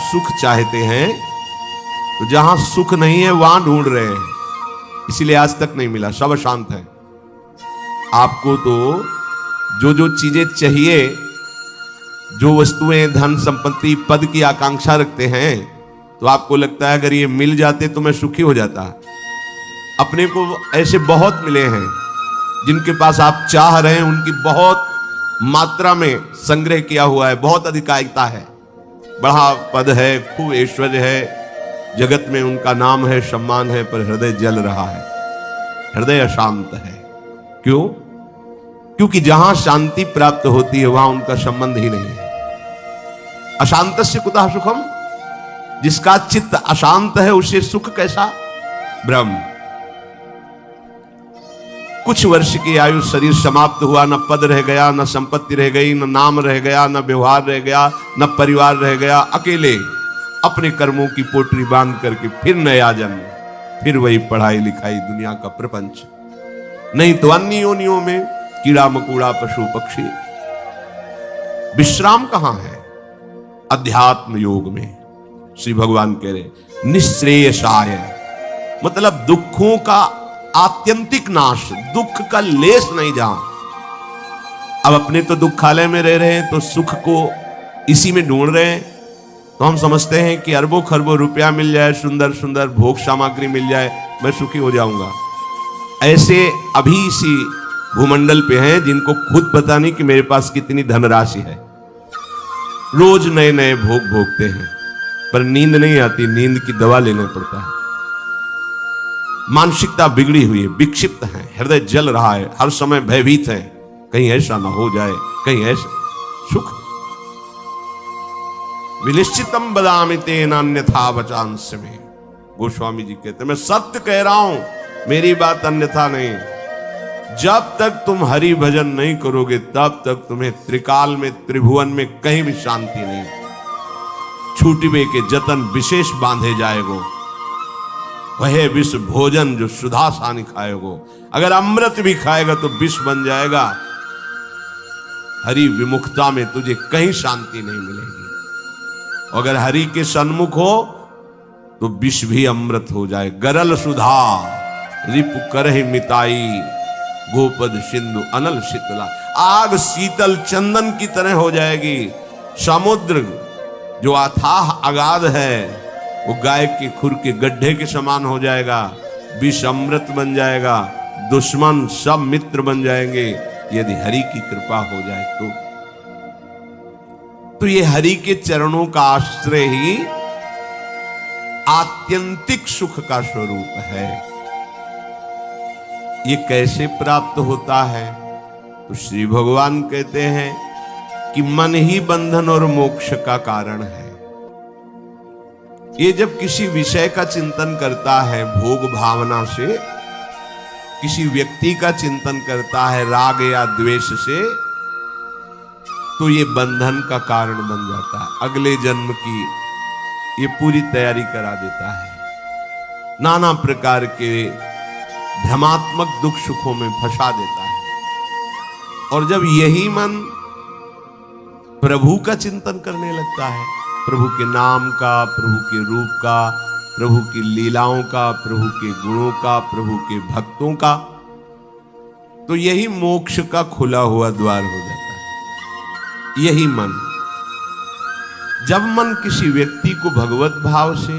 सुख चाहते हैं तो जहां सुख नहीं है वहां ढूंढ रहे हैं, इसीलिए आज तक नहीं मिला, सब अशांत है। आपको तो जो जो चीजें चाहिए, जो वस्तुएं, धन संपत्ति, पद की आकांक्षा रखते हैं, तो आपको लगता है अगर ये मिल जाते तो मैं सुखी हो जाता। अपने को ऐसे बहुत मिले हैं जिनके पास आप चाह रहे हैं, उनकी बहुत मात्रा में संग्रह किया हुआ है, बहुत अधिकारिता है, बड़ा पद है, खूब ऐश्वर्य है, जगत में उनका नाम है, सम्मान है, पर हृदय जल रहा है, हृदय अशांत है। क्यों? क्योंकि जहां शांति प्राप्त होती है वहां उनका संबंध ही नहीं है। अशांतस्य कुतः सुखम, जिसका चित्त अशांत है उसे सुख कैसा? ब्रह्म। कुछ वर्ष की आयु, शरीर समाप्त हुआ, न पद रह गया, न संपत्ति रह गई, न नाम रह गया, न व्यवहार रह गया, न परिवार रह गया, अकेले अपने कर्मों की पोटली बांध करके फिर नया जन्म, फिर वही पढ़ाई लिखाई, दुनिया का प्रपंच, नहीं तो अन्य योनियों में कीड़ा मकोड़ा, पशु पक्षी। विश्राम कहां है? अध्यात्म योग में। श्री भगवान कह रहे निश्रेयसाय, मतलब दुखों का आत्यंतिक नाश, दुख का लेस नहीं जहां। अब अपने तो दुखालय में रह रहे हैं तो सुख को इसी में ढूंढ रहे हैं, तो हम समझते हैं कि अरबों खरबों रुपया मिल जाए, सुंदर सुंदर भोग सामग्री मिल जाए, मैं सुखी हो जाऊंगा। ऐसे अभी इसी भूमंडल पे हैं जिनको खुद पता नहीं कि मेरे पास कितनी धनराशि है, रोज नए नए भोग भोगते हैं, पर नींद नहीं आती, नींद की दवा लेना पड़ता है। मानसिकता बिगड़ी हुई है, विक्षिप्त है, हृदय जल रहा है, हर समय भयभीत है, कहीं ऐसा ना हो जाए, कहीं ऐसा। सुख विनिश्चितम बदामि तेन अन्यथा वचांस में, गोस्वामी जी कहते हैं मैं सत्य कह रहा हूं, मेरी बात अन्यथा नहीं। जब तक तुम हरि भजन नहीं करोगे तब तक तुम्हें त्रिकाल में, त्रिभुवन में कहीं भी शांति नहीं। छूटिबे के जतन विशेष बांधे जाएगो, वह विष भोजन जो सुधा सानी खाएगो। अगर अमृत भी खाएगा तो विष बन जाएगा। हरि विमुखता में तुझे कहीं शांति नहीं मिलेगी। अगर हरि के सन्मुख हो तो विष भी अमृत हो जाए। गरल सुधा रिपु करहि मिताई, गोपद सिंधु अनल शीतला। आग शीतल चंदन की तरह हो जाएगी। समुद्र जो अथाह अगाध है वो गाय के खुर के गड्ढे के समान हो जाएगा। विष अमृत बन जाएगा, दुश्मन सब मित्र बन जाएंगे यदि हरि की कृपा हो जाए तो ये हरि के चरणों का आश्रय ही आत्यंतिक सुख का स्वरूप है। ये कैसे प्राप्त होता है? तो श्री भगवान कहते हैं कि मन ही बंधन और मोक्ष का कारण है। ये जब किसी विषय का चिंतन करता है भोग भावना से, किसी व्यक्ति का चिंतन करता है राग या द्वेष से, तो ये बंधन का कारण बन जाता है। अगले जन्म की ये पूरी तैयारी करा देता है। नाना प्रकार के भ्रमात्मक दुख सुखों में फंसा देता है। और जब यही मन प्रभु का चिंतन करने लगता है, प्रभु के नाम का, प्रभु के रूप का, प्रभु की लीलाओं का, प्रभु के गुणों का, प्रभु के भक्तों का, तो यही मोक्ष का खुला हुआ द्वार हो जाता है। यही मन, जब मन किसी व्यक्ति को भगवत भाव से,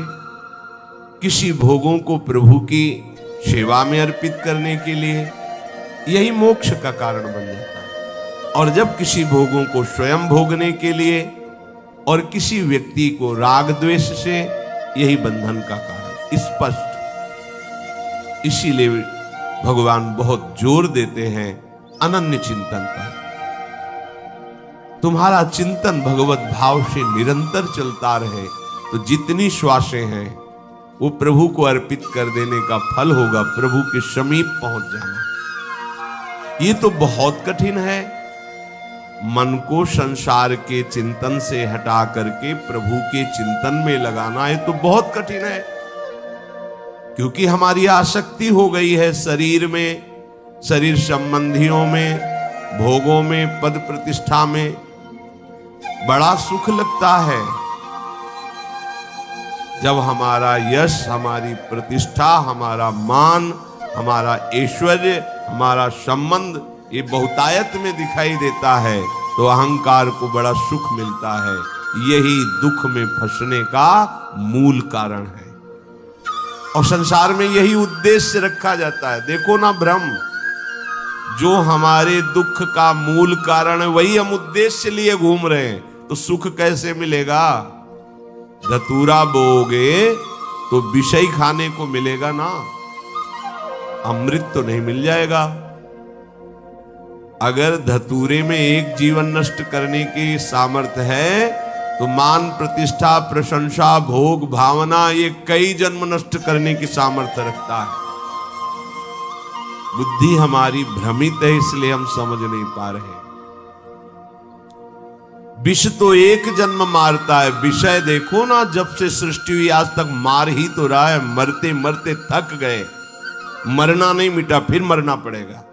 किसी भोगों को प्रभु की सेवा में अर्पित करने के लिए, यही मोक्ष का कारण बन जाता है। और जब किसी भोगों को स्वयं भोगने के लिए और किसी व्यक्ति को राग द्वेष से, यही बंधन का कारण स्पष्ट। इसीलिए भगवान बहुत जोर देते हैं अनन्य चिंतन पर। तुम्हारा चिंतन भगवत भाव से निरंतर चलता रहे तो जितनी श्वासें हैं वो प्रभु को अर्पित कर देने का फल होगा, प्रभु के समीप पहुंच जाना। ये तो बहुत कठिन है। मन को संसार के चिंतन से हटा करके प्रभु के चिंतन में लगाना, ये तो बहुत कठिन है, क्योंकि हमारी आसक्ति हो गई है शरीर में, शरीर संबंधियों में, भोगों में, पद प्रतिष्ठा में। बड़ा सुख लगता है, जब हमारा यश, हमारी प्रतिष्ठा, हमारा मान, हमारा ऐश्वर्य, हमारा संबंध ये बहुतायत में दिखाई देता है तो अहंकार को बड़ा सुख मिलता है। यही दुख में फंसने का मूल कारण है और संसार में यही उद्देश्य रखा जाता है। देखो ना भ्रम, जो हमारे दुख का मूल कारण है वही हम उद्देश्य लिए घूम रहे हैं, तो सुख कैसे मिलेगा? धतूरा बोओगे तो विषय खाने को मिलेगा ना, अमृत तो नहीं मिल जाएगा। अगर धतूरे में एक जीवन नष्ट करने की सामर्थ्य है तो मान, प्रतिष्ठा, प्रशंसा, भोग, भावना ये कई जन्म नष्ट करने की सामर्थ्य रखता है। बुद्धि हमारी भ्रमित है, इसलिए हम समझ नहीं पा रहे। विष तो एक जन्म मारता है, विषय देखो ना, जब से सृष्टि हुई आज तक मार ही तो रहा है। मरते मरते थक गए, मरना नहीं मिटा, फिर मरना पड़ेगा।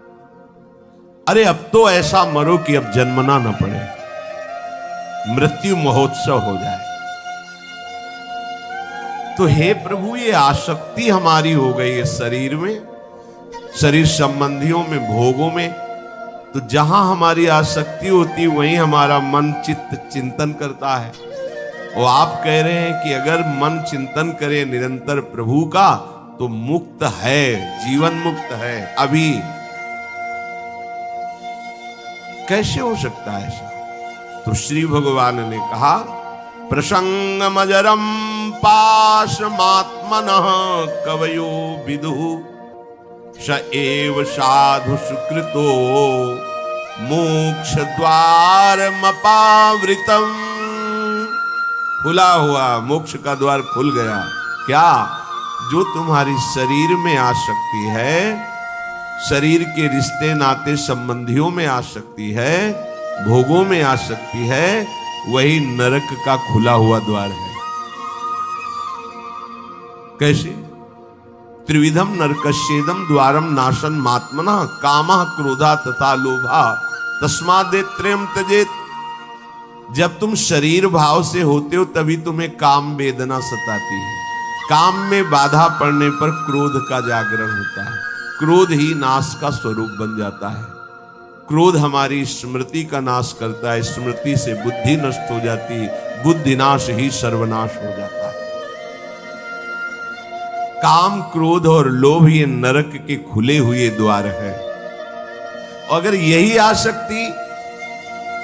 अरे अब तो ऐसा मरो कि अब जन्मना न पड़े, मृत्यु महोत्सव हो जाए। तो हे प्रभु, ये आसक्ति हमारी हो गई है शरीर में, शरीर संबंधियों में, भोगों में। तो जहां हमारी आसक्ति होती वहीं हमारा मन चित्त चिंतन करता है। और आप कह रहे हैं कि अगर मन चिंतन करे निरंतर प्रभु का तो मुक्त है, जीवन मुक्त है। अभी कैसे हो सकता है ऐसा? तो श्री भगवान ने कहा, प्रसंगमजरम पाशमात्मनः कवयो विदुः स एव साधु सुकृतो मोक्ष द्वारमपावृतम्। खुला हुआ मोक्ष का द्वार खुल गया। क्या? जो तुम्हारी शरीर में आसक्ति है, शरीर के रिश्ते नाते संबंधियों में आसक्ति है, भोगों में आसक्ति है, वही नरक का खुला हुआ द्वार है। कैसे? त्रिविधम नरकस्येदम द्वारम नाशन मात्मनः कामः क्रोधा तथा लोभा तस्मादेत्रयम् त्यजेत। जब तुम शरीर भाव से होते हो तभी तुम्हें काम वेदना सताती है। काम में बाधा पड़ने पर क्रोध का जागरण होता है, क्रोध ही नाश का स्वरूप बन जाता है। क्रोध हमारी स्मृति का नाश करता है, स्मृति से बुद्धि नष्ट हो जाती, बुद्धि नाश ही सर्वनाश हो जाता है। काम, क्रोध और लोभ ये नरक के खुले हुए द्वार है। अगर यही आसक्ति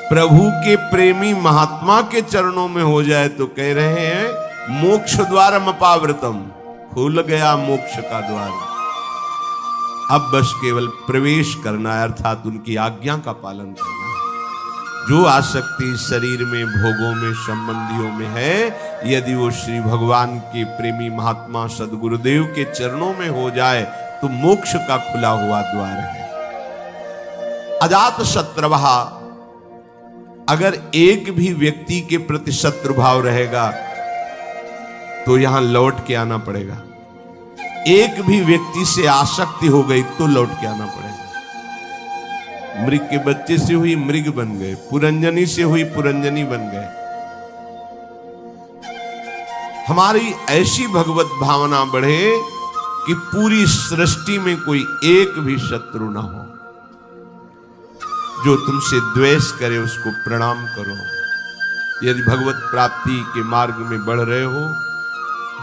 प्रभु के प्रेमी महात्मा के चरणों में हो जाए तो कह रहे हैं मोक्ष द्वारम अपावृतम, खुल गया मोक्ष का द्वार। अब बस केवल प्रवेश करना है, अर्थात उनकी आज्ञा का पालन करना है। जो आसक्ति शरीर में, भोगों में, संबंधियों में है, यदि वो श्री भगवान के प्रेमी महात्मा सदगुरुदेव के चरणों में हो जाए तो मोक्ष का खुला हुआ द्वार है। अजात शत्रुभः, अगर एक भी व्यक्ति के प्रति शत्रु भाव रहेगा तो यहां लौट के आना पड़ेगा। एक भी व्यक्ति से आसक्ति हो गई तो लौट के आना पड़ेगा। मृग के बच्चे से हुई मृग बन गए, पुरंजनी से हुई पुरंजनी बन गए। हमारी ऐसी भगवत भावना बढ़े कि पूरी सृष्टि में कोई एक भी शत्रु ना हो। जो तुमसे द्वेष करे उसको प्रणाम करो। यदि भगवत प्राप्ति के मार्ग में बढ़ रहे हो,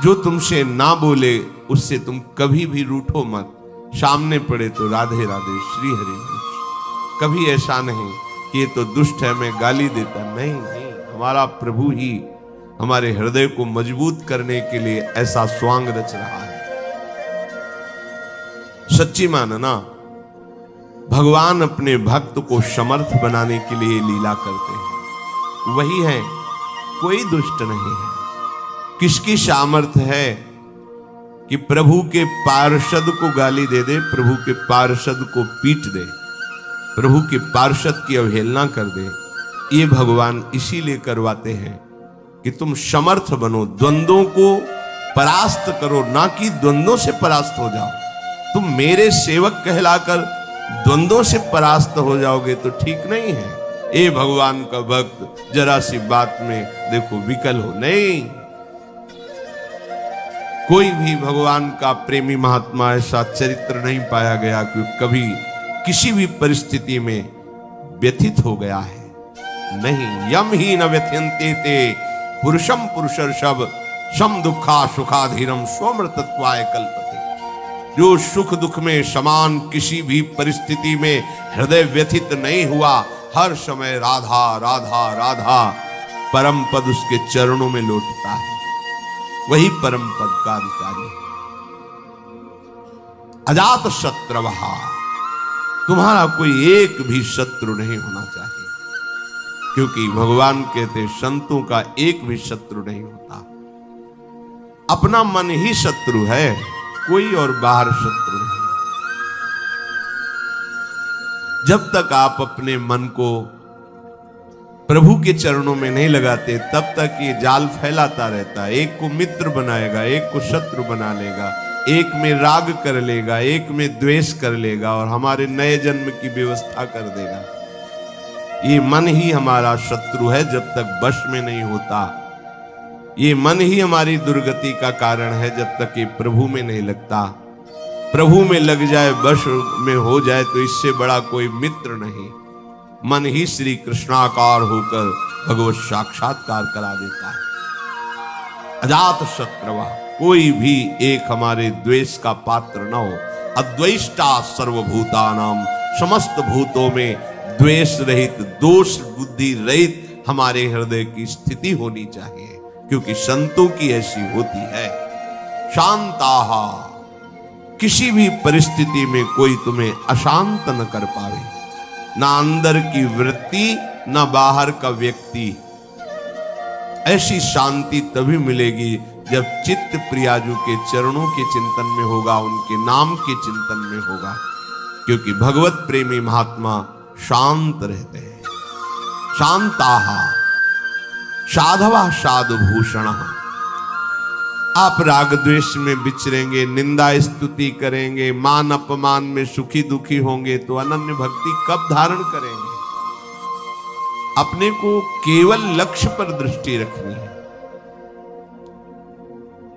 जो तुमसे ना बोले उससे तुम कभी भी रूठो मत। सामने पड़े तो राधे राधे श्री हरि। कभी ऐसा नहीं कि ये तो दुष्ट है मैं गाली देता, नहीं नहीं, हमारा प्रभु ही हमारे हृदय को मजबूत करने के लिए ऐसा स्वांग रच रहा है। सच्ची मानना, भगवान अपने भक्त को समर्थ बनाने के लिए लीला करते हैं, वही है, कोई दुष्ट नहीं है। किसकी सामर्थ्य है कि प्रभु के पार्षद को गाली दे दे, प्रभु के पार्षद को पीट दे, प्रभु के पार्षद की अवहेलना कर दे? ये भगवान इसीलिए करवाते हैं कि तुम समर्थ बनो, द्वंद्वों को परास्त करो, ना कि द्वंद्वों से परास्त हो जाओ। तुम मेरे सेवक कहलाकर द्वंद्वों से परास्त हो जाओगे तो ठीक नहीं है। ए भगवान का भक्त, जरा सी बात में देखो विकल हो, नहीं, कोई भी भगवान का प्रेमी महात्मा ऐसा चरित्र नहीं पाया गया कि कभी किसी भी परिस्थिति में व्यथित हो गया है। नहीं, यम ही न व्यथ्यन्ते ते पुरुषम पुरुषर्षभ सम दुखा सुखाधीरम स्वमृतत्वाय कल्पते। जो सुख दुख में समान किसी भी परिस्थिति में हृदय व्यथित नहीं हुआ, हर समय राधा राधा राधा परम पद उसके चरणों में लौटता है, वही परम पद का अधिकारी है। अजात शत्रवः, तुम्हारा कोई एक भी शत्रु नहीं होना चाहिए, क्योंकि भगवान कहते संतों का एक भी शत्रु नहीं होता। अपना मन ही शत्रु है, कोई और बाहर शत्रु नहीं। जब तक आप अपने मन को प्रभु के चरणों में नहीं लगाते, तब तक ये जाल फैलाता रहता है। एक को मित्र बनाएगा, एक को शत्रु बना लेगा, एक में राग कर लेगा, एक में द्वेष कर लेगा और हमारे नए जन्म की व्यवस्था कर देगा। ये मन ही हमारा शत्रु है जब तक वश में नहीं होता। ये मन ही हमारी दुर्गति का कारण है जब तक ये प्रभु में नहीं लगता। प्रभु में लग जाए, वश में हो जाए, तो इससे बड़ा कोई मित्र नहीं। मन ही श्री कृष्णाकार होकर भगवत साक्षात्कार करा देता है। अजात शत्रवा, कोई भी एक हमारे द्वेष का पात्र न हो। अद्वेष्टा सर्वभूतानाम, समस्त भूतों में द्वेष रहित, दोष बुद्धि रहित हमारे हृदय की स्थिति होनी चाहिए, क्योंकि संतों की ऐसी होती है। शांताहा, किसी भी परिस्थिति में कोई तुम्हें अशांत न कर पावे, ना अंदर की वृत्ति ना बाहर का व्यक्ति। ऐसी शांति तभी मिलेगी जब चित्त प्रियाजू के चरणों के चिंतन में होगा, उनके नाम के चिंतन में होगा, क्योंकि भगवत प्रेमी महात्मा शांत रहते हैं। शांताहा साधवा साधुभूषण। आप राग द्वेष में विचरेंगे, निंदा स्तुति करेंगे, मान अपमान में सुखी दुखी होंगे, तो अनन्य भक्ति कब धारण करेंगे? अपने को केवल लक्ष्य पर दृष्टि रखनी है।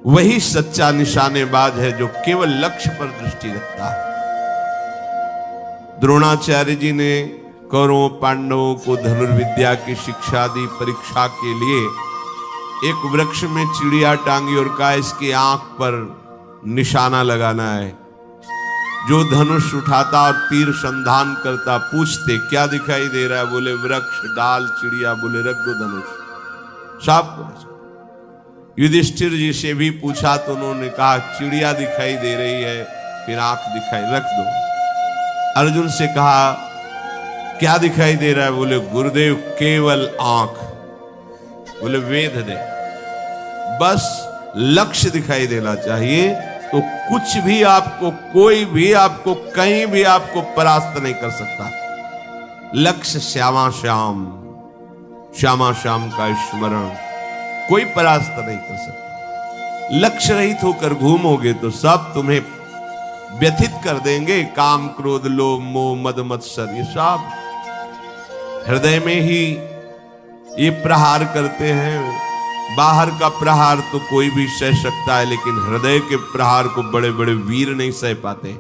वही सच्चा निशानेबाज है जो केवल लक्ष्य पर दृष्टि रखता है। द्रोणाचार्य जी ने कौरवों पांडवों को धनुर्विद्या की शिक्षा दी। परीक्षा के लिए एक वृक्ष में चिड़िया टांगी और कहा इसकी आंख पर निशाना लगाना है। जो धनुष उठाता और तीर संधान करता, पूछते क्या दिखाई दे रहा है? बोले वृक्ष, डाल, चिड़िया। बोले रख दो धनुष। सब युधिष्ठिर जी से भी पूछा तो उन्होंने कहा चिड़िया दिखाई दे रही है, फिर आंख दिखाई, रख दो। अर्जुन से कहा क्या दिखाई दे रहा है? बोले गुरुदेव केवल आंख। बोले वेद दे, बस लक्ष्य दिखाई देना चाहिए, तो कुछ भी आपको, कोई भी आपको, कहीं भी आपको परास्त नहीं कर सकता। लक्ष्य श्यामा श्याम, श्यामा श्याम का स्मरण कोई परास्त नहीं कर सकता। लक्ष्य रहित होकर घूमोगे तो सब तुम्हें व्यथित कर देंगे। काम क्रोध लोभ मोह मद मत्सर, ये सब हृदय में ही ये प्रहार करते हैं। बाहर का प्रहार तो कोई भी सह सकता है, लेकिन हृदय के प्रहार को बड़े बड़े वीर नहीं सह पाते।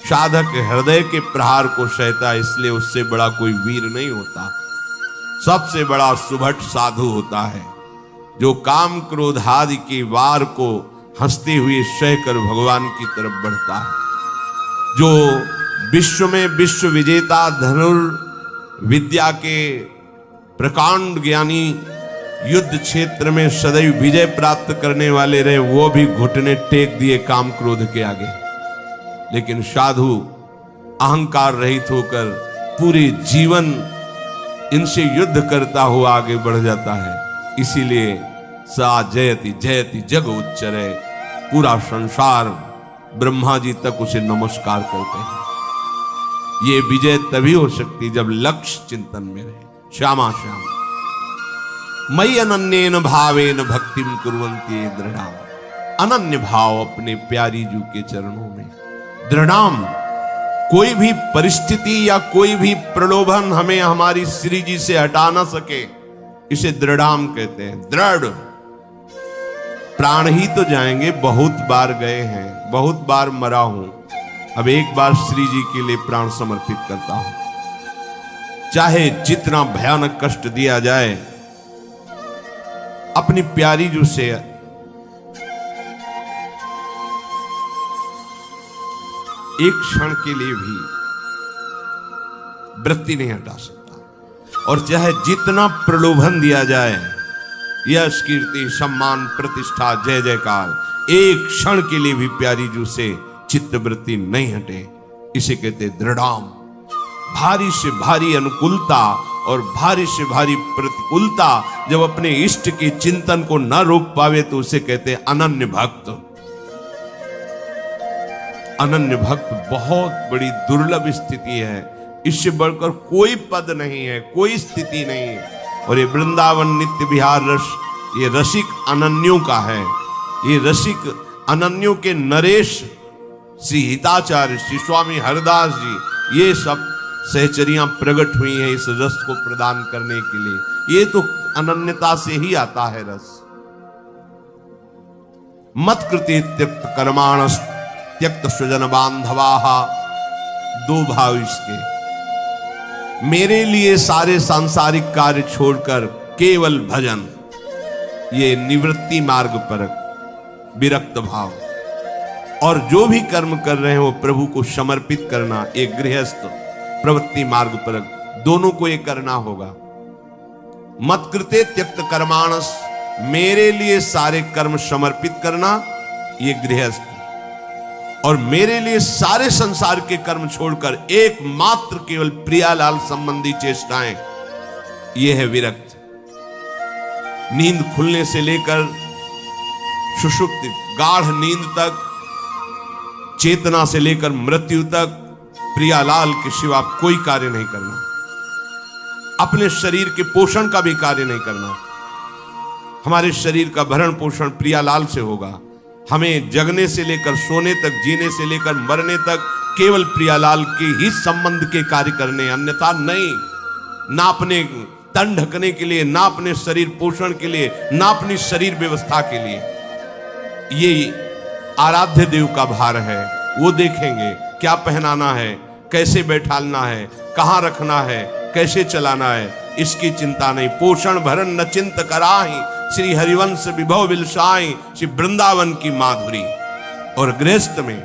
साधक हृदय के प्रहार को सहता है, इसलिए उससे बड़ा कोई वीर नहीं होता। सबसे बड़ा सुभट साधु होता है जो काम क्रोध आदि के वार को हंसते हुए सहकर भगवान की तरफ बढ़ता है। जो विश्व में विश्व विजेता धनुर्विद्या के प्रकांड ज्ञानी, युद्ध क्षेत्र में सदैव विजय प्राप्त करने वाले रहे, वो भी घुटने टेक दिए काम क्रोध के आगे। लेकिन साधु अहंकार रहित होकर पूरे जीवन इनसे युद्ध करता हुआ आगे बढ़ जाता है। इसीलिए सा जयति जयति जग उच्चरे, पूरा संसार ब्रह्मा जी तक उसे नमस्कार करते हैं। ये विजय तभी हो सकती जब लक्ष्य चिंतन में रहे। श्यामा श्याम मयि अनन्येन भावेन भक्तिम कुर्वन्ति दृढ़ाम। अनन्य भाव अपने प्यारी जू के चरणों में दृढ़ाम। कोई भी परिस्थिति या कोई भी प्रलोभन हमें हमारी श्री जी से हटा ना सके, इसे दृढ़ाम कहते हैं। दृढ़ प्राण ही तो जाएंगे, बहुत बार गए हैं, बहुत बार मरा हूं, अब एक बार श्री जी के लिए प्राण समर्पित करता हूं। चाहे जितना भयानक कष्ट दिया जाए, अपनी प्यारी जो से एक क्षण के लिए भी वृत्ति नहीं हटा सकता। और चाहे जितना प्रलोभन दिया जाए, यश कीर्ति सम्मान प्रतिष्ठा जय जयकार, एक क्षण के लिए भी प्यारी जू से चित्तवृत्ति नहीं हटे। इसे कहते दृढ़ाम। भारी से भारी अनुकूलता और भारी से भारी प्रतिकूलता जब अपने इष्ट के चिंतन को न रोक पावे तो उसे कहते अनन्य भक्त। अनन्य भक्त बहुत बड़ी दुर्लभ स्थिति है, इससे बढ़कर कोई पद नहीं है, कोई स्थिति नहीं है। और ये वृंदावन नित्य विहार रस, ये रसिक अनन्यों का है। ये रसिक अनन्यों के नरेश श्री हिताचार्य, श्री स्वामी हरदास जी, ये सब सहचरियां प्रकट हुई हैं इस रस को प्रदान करने के लिए। ये तो अनन्यता से ही आता है रस। मत कृते त्यक्त कर्माणस त्यक्त स्वजन बांधवाहा, दो भाव इसके। मेरे लिए सारे सांसारिक कार्य छोड़कर केवल भजन, ये निवृत्ति मार्ग पर विरक्त भाव। और जो भी कर्म कर रहे हैं वो प्रभु को समर्पित करना, एक गृहस्थ प्रवृत्ति मार्ग पर, दोनों को ये करना होगा। मत कृते त्यक्त कर्माणस, मेरे लिए सारे कर्म समर्पित करना, ये गृहस्थ। और मेरे लिए सारे संसार के कर्म छोड़कर एकमात्र केवल प्रियालाल संबंधी चेष्टाएं, ये है विरक्त। नींद खुलने से लेकर सुषुप्ति गाढ़ नींद तक, चेतना से लेकर मृत्यु तक प्रियालाल के सिवा कोई कार्य नहीं करना। अपने शरीर के पोषण का भी कार्य नहीं करना। हमारे शरीर का भरण पोषण प्रियालाल से होगा। हमें जगने से लेकर सोने तक, जीने से लेकर मरने तक केवल प्रियालाल के ही संबंध के कार्य करने, अन्यथा नहीं। ना अपने तन ढकने के लिए, ना अपने शरीर पोषण के लिए, ना अपनी शरीर व्यवस्था के लिए। ये आराध्य देव का भार है, वो देखेंगे क्या पहनाना है, कैसे बैठालना है, कहां रखना है, कैसे चलाना है, इसकी चिंता नहीं। पोषण भरण न चिंत कराही, श्री हरिवंश विभव विलसाई, श्री वृंदावन की माधुरी। और गृहस्थ में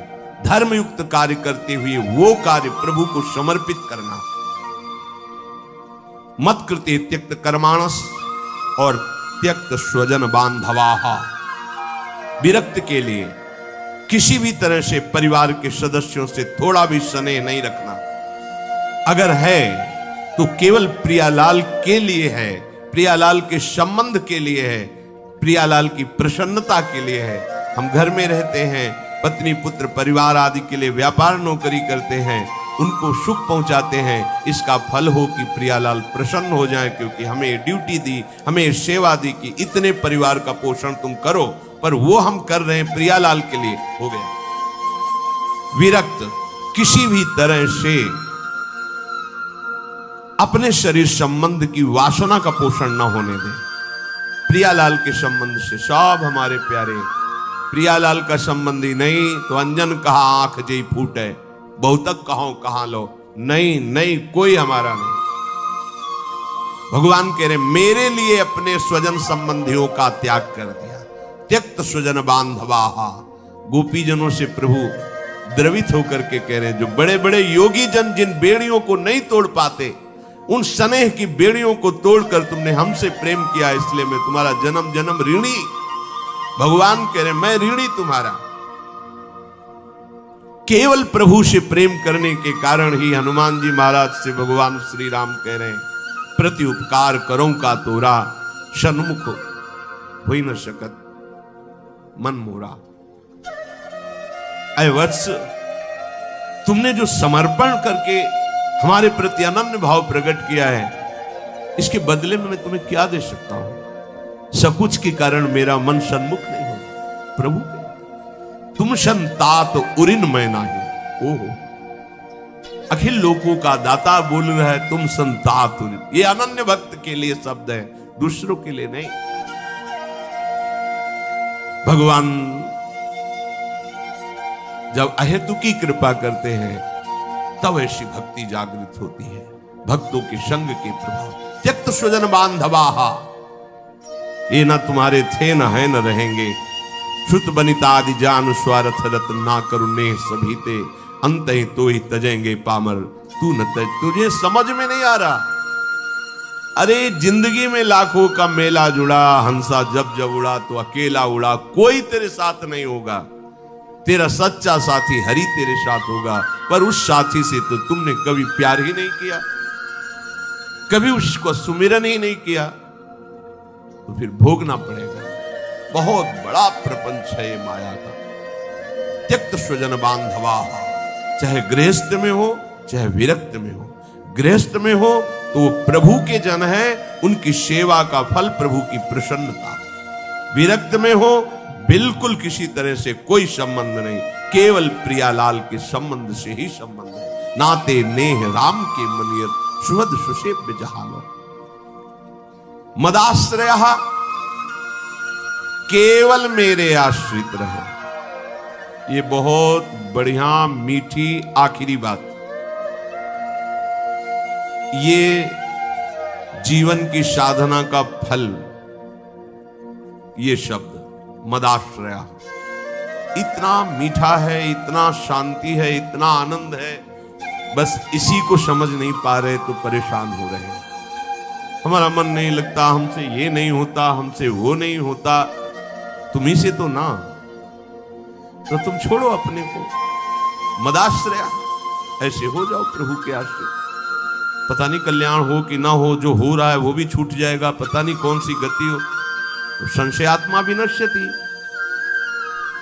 धर्मयुक्त कार्य करते हुए वो कार्य प्रभु को समर्पित करना। मत कृते त्यक्त कर्माणस और त्यक्त स्वजन बांधवाहा, विरक्त के लिए किसी भी तरह से परिवार के सदस्यों से थोड़ा भी स्नेह नहीं रखना। अगर है तो केवल प्रियालाल के लिए है, प्रियालाल के संबंध के लिए है, प्रियालाल की प्रसन्नता के लिए है। हम घर में रहते हैं, पत्नी पुत्र परिवार आदि के लिए व्यापार नौकरी करते हैं, उनको सुख पहुंचाते हैं। इसका फल हो कि प्रियालाल प्रसन्न हो जाए, क्योंकि हमें ड्यूटी दी, हमें सेवा दी कि इतने परिवार का पोषण तुम करो, पर वो हम कर रहे हैं प्रियालाल के लिए, हो गया। विरक्त किसी भी तरह से अपने शरीर संबंध की वासना का पोषण न होने दे। प्रियालाल के संबंध से सब हमारे प्यारे, प्रियालाल का संबंधी नहीं तो अंजन कहा आंख जई फूटे, बहुतक कहो कहां लो, नहीं नहीं कोई हमारा नहीं। भगवान कह रहे मेरे लिए अपने स्वजन संबंधियों का त्याग कर दिया। त्यक्त स्वजन बांधवाहा, गोपीजनों से प्रभु द्रवित होकर के कह रहे हैं, जो बड़े बड़े योगी जन जिन बेड़ियों को नहीं तोड़ पाते, उन स्नेह की बेड़ियों को तोड़कर तुमने हमसे प्रेम किया, इसलिए मैं तुम्हारा जन्म जन्म ऋणी। भगवान कह रहे मैं ऋणी तुम्हारा। केवल प्रभु से प्रेम करने के कारण ही हनुमान जी महाराज से भगवान श्री राम कह रहे हैं, प्रति उपकार करो का तोरा, सन्मुख हो न सकत मन मोरा। अय वत्स, तुमने जो समर्पण करके हमारे प्रति अनन्य भाव प्रकट किया है, इसके बदले में मैं तुम्हें क्या दे सकता हूं। सकुच के कारण मेरा मन सन्मुख नहीं हो प्रभु के। तुम संतात उरिन मैं नाही। ओहो, अखिल लोकों का दाता बोल रहा है, तुम संतात उरिन। ये अनन्य भक्त के लिए शब्द है, दूसरों के लिए नहीं। भगवान जब अहेतुकी कृपा करते हैं तब ऐसी भक्ति जागृत होती है। भक्तों के संग के प्रभाव। त्यक्त स्वजन बांधवाहा, ये न तुम्हारे थे न है न रहेंगे। श्रुत बनितादि जान स्वार्थ रत ना करुणे सभी ते, अंत ही तो ही तजेंगे पामर तू न तज। तुझे समझ में नहीं आ रहा। अरे जिंदगी में लाखों का मेला जुड़ा, हंसा जब जब उड़ा तो अकेला उड़ा, कोई तेरे साथ नहीं होगा। तेरा सच्चा साथी हरि तेरे साथ होगा, पर उस साथी से तो तुमने कभी प्यार ही नहीं किया, कभी उसको सुमिरन ही नहीं किया, तो फिर भोगना पड़ेगा। बहुत बड़ा प्रपंच है ये माया का। त्यक्त स्वजन बांधवा, चाहे गृहस्थ में हो चाहे विरक्त में हो। गृहस्थ में हो तो वो प्रभु के जन है, उनकी सेवा का फल प्रभु की प्रसन्नता। विरक्त में हो बिल्कुल किसी तरह से कोई संबंध नहीं, केवल प्रियालाल के संबंध से ही संबंध है। नाते नेह राम के मनियर, सुहद सुसेव्य जहालो। मदाश्रय, केवल मेरे आश्रित रहे। ये बहुत बढ़िया मीठी आखिरी बात। ये जीवन की साधना का फल, ये शब्द मदाश्रया इतना मीठा है, इतना शांति है, इतना आनंद है। बस इसी को समझ नहीं पा रहे तो परेशान हो रहे हैं। हमारा मन नहीं लगता, हमसे ये नहीं होता, हमसे वो नहीं होता। तुम्ही से तो ना, तो तुम छोड़ो अपने को, मदाश्रया ऐसे हो जाओ प्रभु के आश्रय। पता नहीं कल्याण हो कि ना हो, जो हो रहा है वो भी छूट जाएगा, पता नहीं कौन सी गति हो। तो संशयात्मा विनश्यति,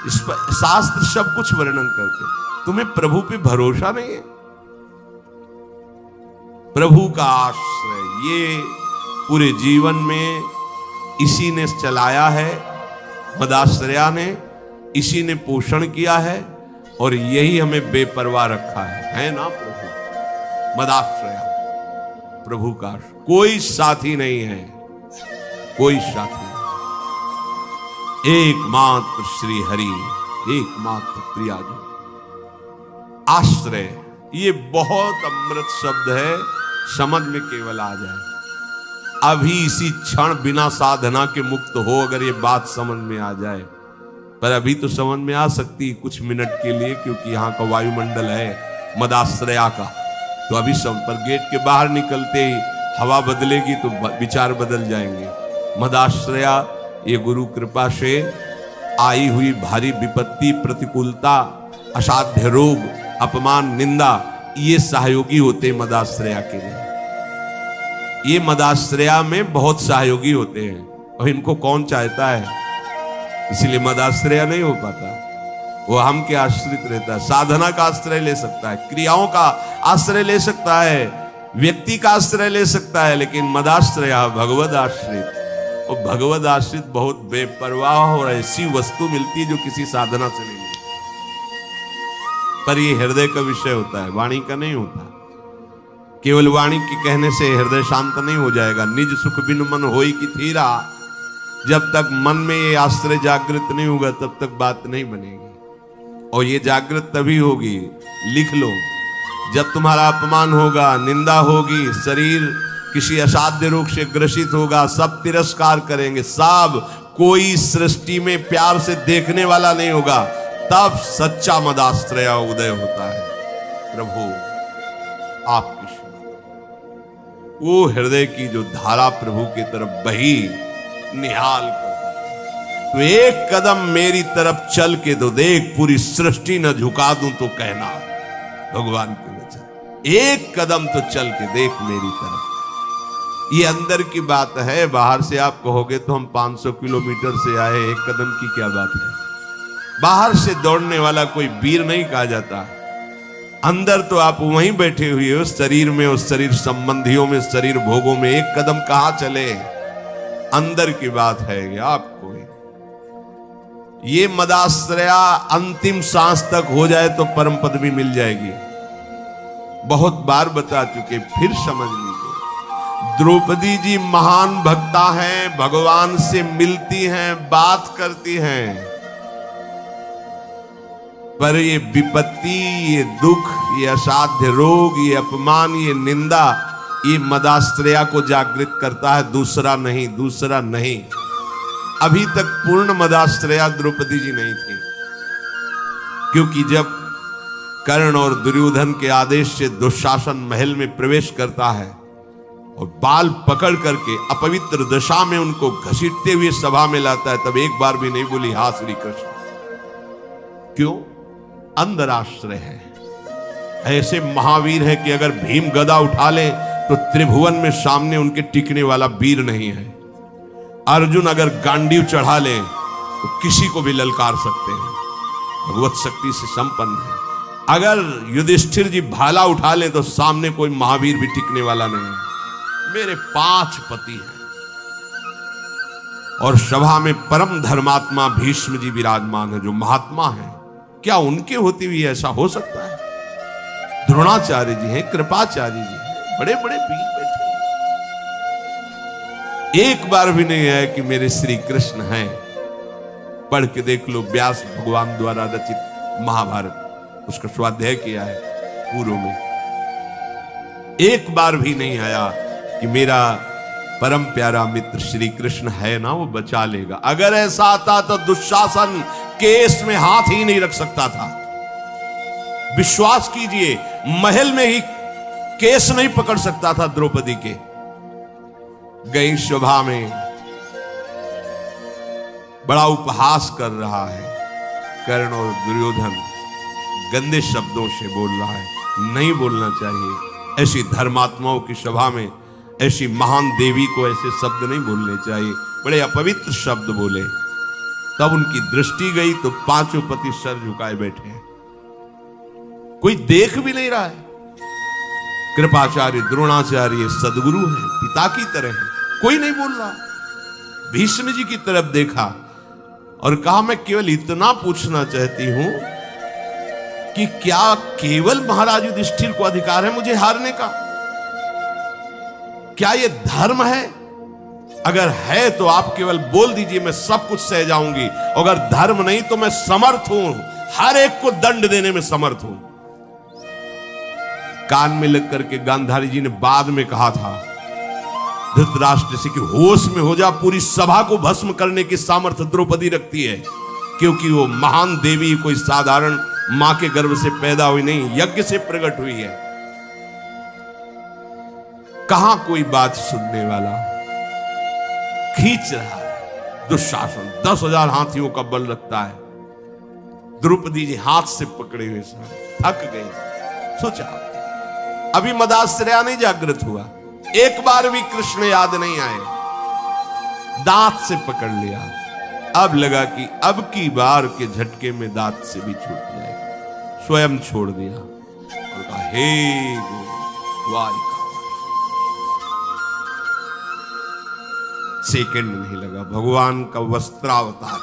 इस पर शास्त्र सब कुछ वर्णन करते। तुम्हें प्रभु पे भरोसा नहीं है, प्रभु का आश्रय ये पूरे जीवन में इसी ने चलाया है, मदाश्रया ने इसी ने पोषण किया है, और यही हमें बेपरवाह रखा है ना प्रभु। मदाश्रया प्रभु का, कोई साथी नहीं है, कोई साथी नहीं। एकमात्र श्री हरि, एकमात्र प्रियाजन। आश्रय ये बहुत अमृत शब्द है, समझ में केवल आ जाए। अभी इसी क्षण बिना साधना के मुक्त हो, अगर ये बात समझ में आ जाए। पर अभी तो समझ में आ सकती कुछ मिनट के लिए, क्योंकि यहाँ का वायुमंडल है मदाश्रया का। तो अभी सब पर गेट के बाहर निकलते ही हवा बदलेगी तो विचार बदल जाएंगे। मदाश्रया ये गुरु कृपा से आई हुई भारी विपत्ति, प्रतिकूलता, असाध्य रोग, अपमान, निंदा, ये सहयोगी होते मदाश्रया के लिए। ये मदाश्रया में बहुत सहयोगी होते हैं, और इनको कौन चाहता है, इसलिए मदाश्रया नहीं हो पाता। वो हम के आश्रित रहता है। साधना का आश्रय ले सकता है, क्रियाओं का आश्रय ले सकता है, व्यक्ति का आश्रय ले सकता है, लेकिन मदाश्रय भगवद आश्रित। और भगवद आश्रित बहुत बेपरवाह और ऐसी वस्तु मिलती है जो किसी साधना से नहीं मिलती। पर ये हृदय का विषय होता है, वाणी का नहीं होता। केवल वाणी के कहने से हृदय शांत नहीं हो जाएगा। निज सुख बिन मन होई की थीरा, जब तक मन में ये आश्रय जागृत नहीं होगा तब तक बात नहीं बनेगी। और ये जागृत तभी होगी, लिख लो, जब तुम्हारा अपमान होगा, निंदा होगी, शरीर किसी असाध्य रोग से ग्रसित होगा, सब तिरस्कार करेंगे, सब, कोई सृष्टि में प्यार से देखने वाला नहीं होगा, तब सच्चा मदाश्रय उदय होता है। प्रभु आपकी सेवा, वो हृदय की जो धारा प्रभु की तरफ बही निहाल कर, तो एक कदम मेरी तरफ चल के तो देख, पूरी सृष्टि न झुका दूं तो कहना। भगवान के वचन, एक कदम तो चल के देख मेरी तरफ। ये अंदर की बात है, बाहर से आप कहोगे तो हम 500 किलोमीटर से आए, एक कदम की क्या बात है। बाहर से दौड़ने वाला कोई वीर नहीं कहा जाता। अंदर तो आप वहीं बैठे हुए हो, शरीर में, उस शरीर संबंधियों में, शरीर भोगों में, एक कदम कहां चले। अंदर की बात है आपको। ये मदाश्रया अंतिम सांस तक हो जाए तो परम पद भी मिल जाएगी। बहुत बार बता चुके, फिर समझ लीजिए। द्रौपदी जी महान भक्ता हैं, भगवान से मिलती हैं, बात करती हैं, पर ये विपत्ति, ये दुख, ये असाध्य रोग, ये अपमान, ये निंदा, ये मदाश्रया को जागृत करता है, दूसरा नहीं, दूसरा नहीं। अभी तक पूर्ण मदाश्रया द्रौपदी जी नहीं थी, क्योंकि जब कर्ण और दुर्योधन के आदेश से दुशासन महल में प्रवेश करता है और बाल पकड़ करके अपवित्र दशा में उनको घसीटते हुए सभा में लाता है, तब एक बार भी नहीं बोली हा श्री कृष्ण। क्यों? अंदर आश्रय है। ऐसे महावीर है कि अगर भीम गदा उठा ले तो त्रिभुवन में सामने उनके टिकने वाला वीर नहीं है। अर्जुन अगर गांडीव चढ़ा ले तो किसी को भी ललकार सकते हैं, भगवत शक्ति से संपन्न है। अगर युधिष्ठिर जी भाला उठा ले तो सामने कोई महावीर भी टिकने वाला नहीं है। मेरे 5 पति हैं और सभा में परम धर्मात्मा भीष्म जी विराजमान है, जो महात्मा है। क्या उनके होते हुए ऐसा हो सकता है? द्रोणाचार्य जी हैं, कृपाचार्य जी हैं, बड़े बड़े वीर बैठे। एक बार भी नहीं है कि मेरे श्री कृष्ण हैं। पढ़ के देख लो, व्यास भगवान द्वारा रचित महाभारत, उसका स्वाध्याय किया है पूर्व में। एक बार भी नहीं आया कि मेरा परम प्यारा मित्र श्री कृष्ण है ना, वो बचा लेगा। अगर ऐसा आता तो दुशासन केस में हाथ ही नहीं रख सकता था। विश्वास कीजिए, महल में ही केस नहीं पकड़ सकता था द्रौपदी के। गई सभा में बड़ा उपहास कर रहा है, कर्ण और दुर्योधन गंदे शब्दों से बोल रहा है। नहीं बोलना चाहिए। ऐसी धर्मात्माओं की सभा में ऐसी महान देवी को ऐसे शब्द नहीं बोलने चाहिए। बड़े अपवित्र शब्द बोले। तब उनकी दृष्टि गई तो 5 पति सर झुकाए बैठे हैं, कोई देख भी नहीं रहा है। कृपाचार्य द्रोणाचार्य सदगुरु हैं, पिता की तरह हैं, कोई नहीं बोल रहा। भीष्म जी की तरफ देखा और कहा, मैं केवल इतना पूछना चाहती हूं कि क्या केवल महाराज युधिष्ठिर को अधिकार है मुझे हारने का? क्या यह धर्म है? अगर है तो आप केवल बोल दीजिए, मैं सब कुछ सह जाऊंगी। अगर धर्म नहीं तो मैं समर्थ हूं, हर एक को दंड देने में समर्थ हूं। कान में लग करके गांधारी जी ने बाद में कहा था धृतराष्ट्र से कि होश में हो जा, पूरी सभा को भस्म करने की सामर्थ्य द्रौपदी रखती है, क्योंकि वो महान देवी कोई साधारण मां के गर्भ से पैदा हुई नहीं, यज्ञ से प्रकट हुई है। कहां कोई बात सुनने वाला? खींच रहा है दुशासन, 10,000 हाथियों का बल रखता है। द्रौपदी जी हाथ से पकड़े हुए थक गए। सोचा अभी मदाश्रया नहीं जागृत हुआ, एक बार भी कृष्ण याद नहीं आए, दांत से पकड़ लिया। अब लगा कि अब की बार के झटके में दांत से भी छूट जाएगा, स्वयं छोड़ दिया और कहा, हे द्वारिका। सेकंड नहीं लगा, भगवान का वस्त्रावतार,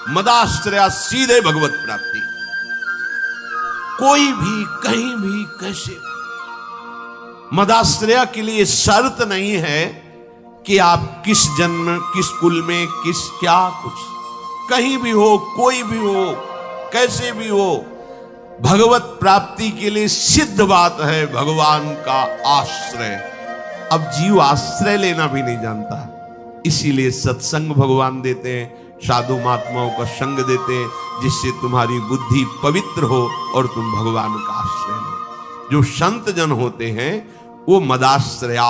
मदाश्रया सीधे भगवत प्राप्ति। कोई भी कहीं भी कैसे, मदाश्रया के लिए शर्त नहीं है कि आप किस जन्म, किस कुल में, किस क्या कुछ, कहीं भी हो, कोई भी हो, कैसे भी हो, भगवत प्राप्ति के लिए सिद्ध बात है भगवान का आश्रय। अब जीव आश्रय लेना भी नहीं जानता, इसीलिए सत्संग भगवान देते हैं, साधु महात्माओं का संग देते हैं, जिससे तुम्हारी बुद्धि पवित्र हो और तुम भगवान का आश्रय लो। जो संत जन होते हैं वो मदाश्रया,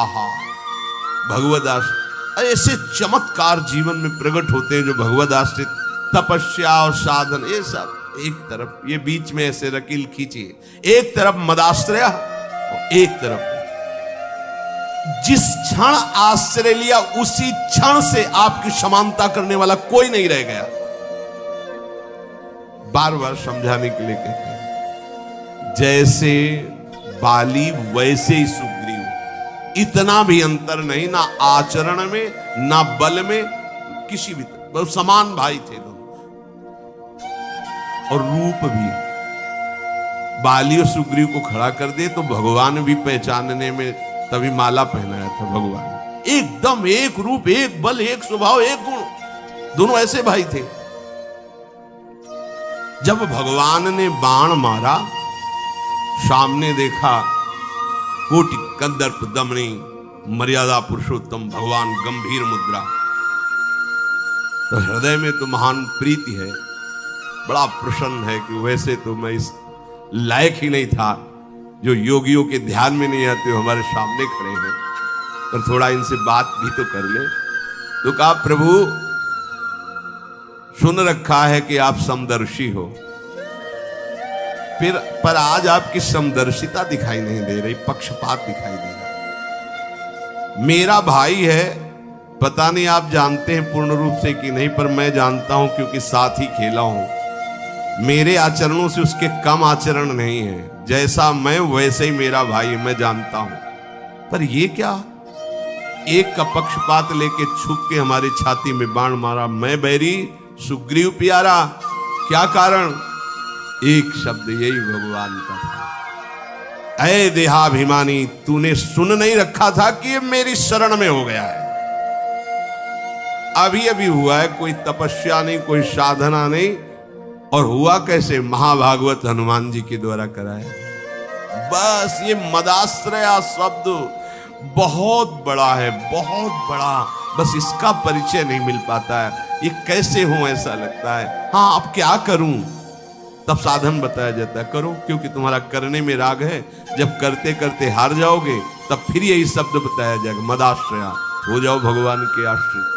भगवद आश्रय, ऐसे चमत्कार जीवन में प्रकट होते हैं जो भगवद आश्रित तपस्या और साधन, ये सब एक तरफ, ये बीच में ऐसे रकील खींचिए, एक तरफ मदाश्रया और एक तरफ जिस क्षण आश्रय लिया उसी क्षण से आपकी समानता करने वाला कोई नहीं रह गया। बार बार समझाने के लिए कहते हैं, जैसे बाली वैसे ही सुग्रीव, इतना भी अंतर नहीं, ना आचरण में ना बल में, किसी भी बहुत समान भाई थे लोग। और रूप भी बाली और सुग्रीव को खड़ा कर दे तो भगवान भी पहचानने में, तभी माला पहनाया था भगवान, एकदम एक रूप, एक बल, एक स्वभाव, एक गुण, दोनों ऐसे भाई थे। जब भगवान ने बाण मारा, सामने देखा कोटि कंदर्प दमनी मर्यादा पुरुषोत्तम भगवान गंभीर मुद्रा, तो हृदय में तो महान प्रीति है, बड़ा प्रसन्न है कि वैसे तो मैं इस लायक ही नहीं था, जो योगियों के ध्यान में नहीं आते हो हमारे सामने खड़े हैं, पर थोड़ा इनसे बात भी तो कर ले। तो कहा प्रभु सुन रखा है कि आप समदर्शी हो, फिर पर आज आपकी समदर्शिता दिखाई नहीं दे रही, पक्षपात दिखाई दे रहा। मेरा भाई है, पता नहीं आप जानते हैं पूर्ण रूप से कि नहीं, पर मैं जानता हूं क्योंकि साथ ही खेला हूं। मेरे आचरणों से उसके कम आचरण नहीं है, जैसा मैं वैसे ही मेरा भाई है, मैं जानता हूं। पर ये क्या, एक का पक्षपात लेके छुप के हमारी छाती में बाण मारा। मैं बैरी सुग्रीव प्यारा, क्या कारण? एक शब्द यही भगवान का था, ऐ देहाभिमानी, तूने सुन नहीं रखा था कि ये मेरी शरण में हो गया है। अभी अभी हुआ है, कोई तपस्या नहीं, कोई साधना नहीं, और हुआ कैसे? महाभागवत हनुमान जी के द्वारा कराया। बस ये मदाश्रया शब्द बहुत बड़ा है, बहुत बड़ा, बस इसका परिचय नहीं मिल पाता है। ये कैसे हूं ऐसा लगता है। हाँ अब क्या करूं, तब साधन बताया जाता है, करो, क्योंकि तुम्हारा करने में राग है। जब करते करते हार जाओगे तब फिर यही शब्द बताया जाएगा, मदाश्रया, हो जाओ भगवान के आश्रित।